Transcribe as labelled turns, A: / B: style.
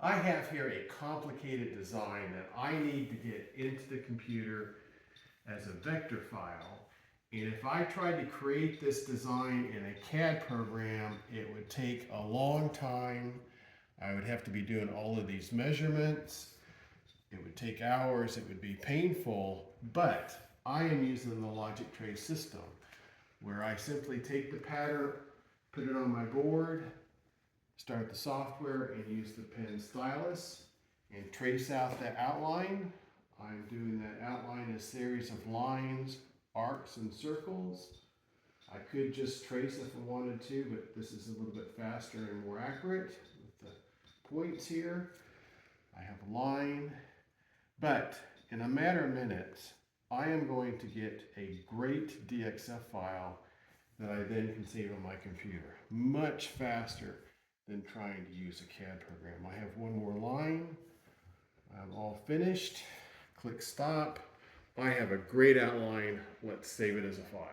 A: I have here a complicated design that I need to get into the computer as a vector file. And if I tried to create this design in a CAD program, it would take a long time. I would have to be doing all of these measurements. It would take hours, it would be painful, but I am using the logic trace system where I simply take the pattern, put it on my board, start the software and use the pen stylus and trace out the outline. I'm doing that outline as a series of lines, arcs, and circles. I could just trace if I wanted to, but this is a little bit faster and more accurate with the points here. I have a line, but in a matter of minutes, I am going to get a great DXF file that I then can save on my computer. Much faster than trying to use a CAD program. I have one more line. I'm all finished. Click stop. I have a great outline. Let's save it as a file.